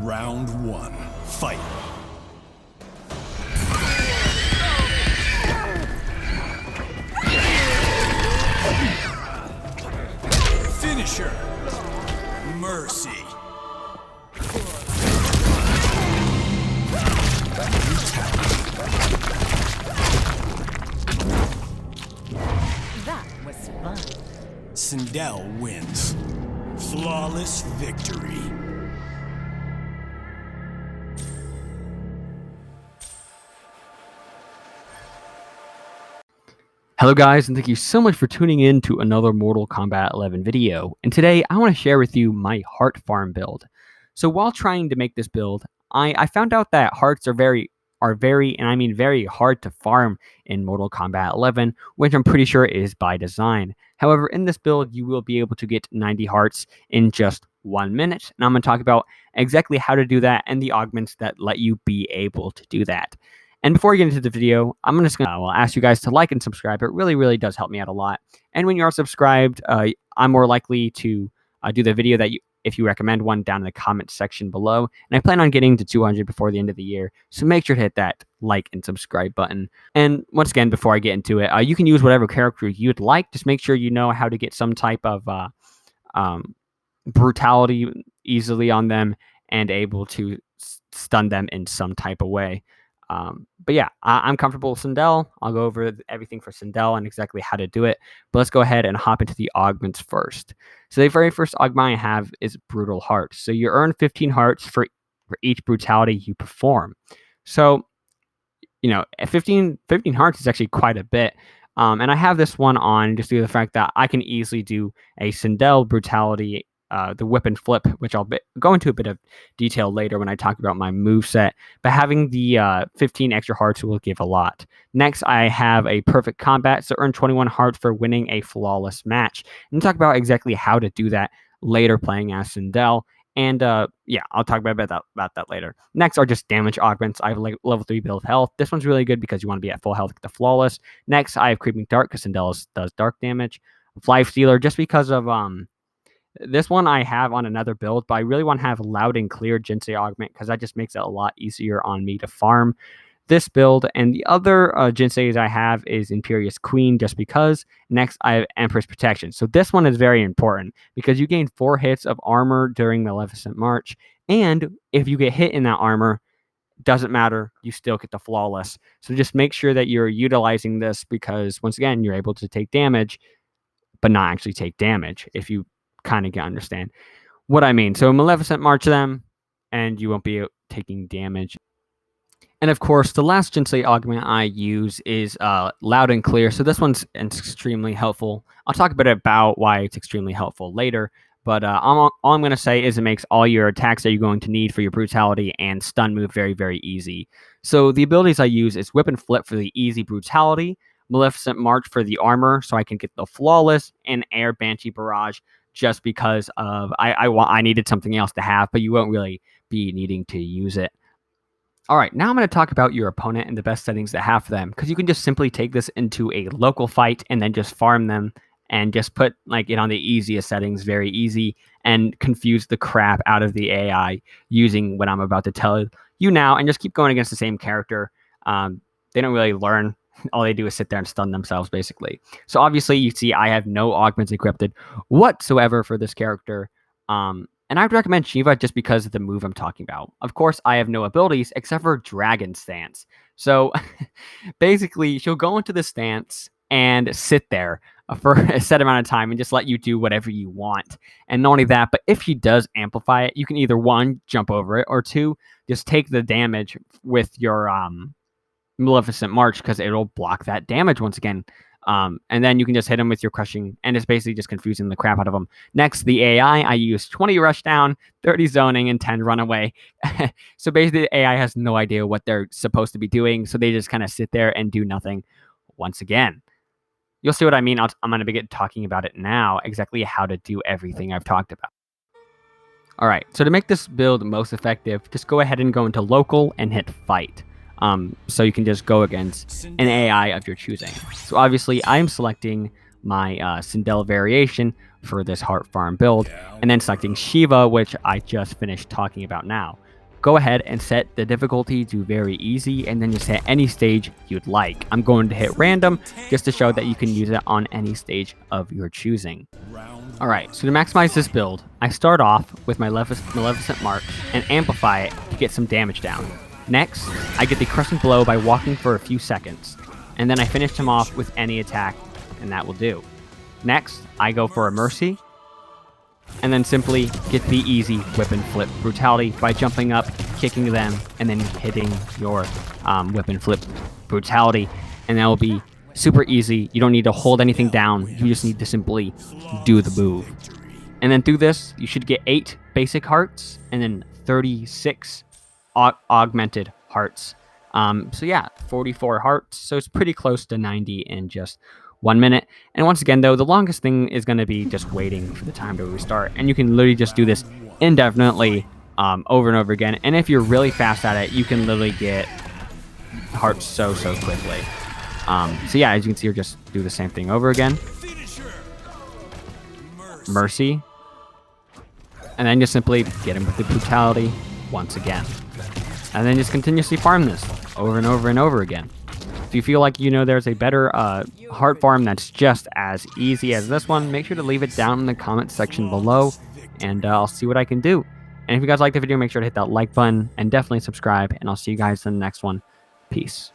Round 1. Fight. Finisher. Mercy. That was fun. Sindel wins. Flawless victory. Hello guys, and thank you so much for tuning in to another Mortal Kombat 11 video. And today I want to share with you my Heart Farm build. So while trying to make this build, I found out that hearts are very hard to farm in Mortal Kombat 11, which I'm pretty sure is by design. However, in this build, you will be able to get 90 hearts in just 1 minute. And I'm going to talk about exactly how to do that and the augments that let you be able to do that. And before we get into the video, I'm just going to ask you guys to like and subscribe. It really does help me out a lot. And when you are subscribed, I'm more likely to do the video that if you recommend one down in the comment section below. And I plan on getting to 200 before the end of the year. So make sure to hit that like and subscribe button. And once again, before I get into it, you can use whatever character you'd like. Just make sure you know how to get some type of brutality easily on them and able to stun them in some type of way. But yeah, I'm comfortable with Sindel. I'll go over everything for Sindel and exactly how to do it. But let's go ahead and hop into the augments first. So the very first augment I have is Brutal Hearts. So you earn 15 hearts for each brutality you perform. So, 15 hearts is actually quite a bit. And I have this one on just due to the fact that I can easily do a Sindel brutality, the whip and flip, which I'll go into a bit of detail later when I talk about my moveset. But having the 15 extra hearts will give a lot. Next, I have a perfect combat, so earn 21 hearts for winning a flawless match. And talk about exactly how to do that later playing as Sindel. And yeah, I'll talk about that later. Next are just damage augments. I have level 3 build health. This one's really good because you want to be at full health with the flawless. Next, I have Creeping Dark because Sindel does dark damage. Life Stealer just because of this one I have on another build, but I really want to have Loud and Clear Jinsei Augment because that just makes it a lot easier on me to farm this build. And the other Jinseis I have is Imperious Queen just because. Next, I have Empress Protection. So this one is very important because you gain 4 hits of armor during Maleficent March. And if you get hit in that armor, doesn't matter, you still get the flawless. So just make sure that you're utilizing this because, once again, you're able to take damage, but not actually take damage if you kind of understand what I mean. So Maleficent March them, and you won't be taking damage. And of course, the last Jinsei augment I use is Loud and Clear. So this one's extremely helpful. I'll talk a bit about why it's extremely helpful later. But all I'm going to say is it makes all your attacks that you're going to need for your brutality and stun move very easy. So the abilities I use is Whip and Flip for the easy brutality, Maleficent March for the armor, so I can get the flawless, and Air Banshee Barrage just because of I needed something else to have, but you won't really be needing to use it. All right, now I'm going to talk about your opponent and the best settings to have for them, because you can just simply take this into a local fight and then just farm them and just put it on the easiest settings, very easy, and confuse the crap out of the AI using what I'm about to tell you now, and just keep going against the same character. They don't really learn. All they do is sit there and stun themselves, basically. So obviously, you see I have no augments equipped whatsoever for this character. And I would recommend Shiva just because of the move I'm talking about. Of course, I have no abilities except for Dragon Stance. So basically, she'll go into the stance and sit there for a set amount of time and just let you do whatever you want. And not only that, but if she does amplify it, you can either 1, jump over it, or 2, just take the damage with your Maleficent March because it'll block that damage once again. And then you can just hit him with your crushing, and it's basically just confusing the crap out of him. Next, the AI, I use 20 rush down, 30 zoning, and 10 runaway. So basically, the AI has no idea what they're supposed to be doing, so they just kind of sit there and do nothing once again. You'll see what I mean. I'm going to begin talking about it now, exactly how to do everything I've talked about. All right, so to make this build most effective, just go ahead and go into local and hit fight. So you can just go against an AI of your choosing. So obviously I'm selecting my Sindel variation for this Heart Farm build, and then selecting Shiva, which I just finished talking about now. Go ahead and set the difficulty to very easy, and then just hit any stage you'd like. I'm going to hit random just to show that you can use it on any stage of your choosing. Alright, so to maximize this build, I start off with my Maleficent Mark and amplify it to get some damage down. Next, I get the Crescent Blow by walking for a few seconds, and then I finish him off with any attack, and that will do. Next, I go for a Mercy, and then simply get the easy Whip and Flip Brutality by jumping up, kicking them, and then hitting your Whip and Flip Brutality, and that will be super easy. You don't need to hold anything down, you just need to simply do the move. And then through this, you should get 8 basic hearts, and then 36 augmented hearts. So yeah, 44 hearts, so it's pretty close to 90 in just 1 minute. And once again though, the longest thing is going to be just waiting for the time to restart, and you can literally just do this indefinitely over and over again. And if you're really fast at it, you can literally get hearts so quickly. So yeah, as you can see, just do the same thing over again. Mercy, and then just simply get him with the Brutality once again, and then just continuously farm this over and over and over again. If you feel like there's a better Heart Farm that's just as easy as this one, make sure to leave it down in the comment section below, and I'll see what I can do. And if you guys like the video, make sure to hit that like button and definitely subscribe, and I'll see you guys in the next one. Peace.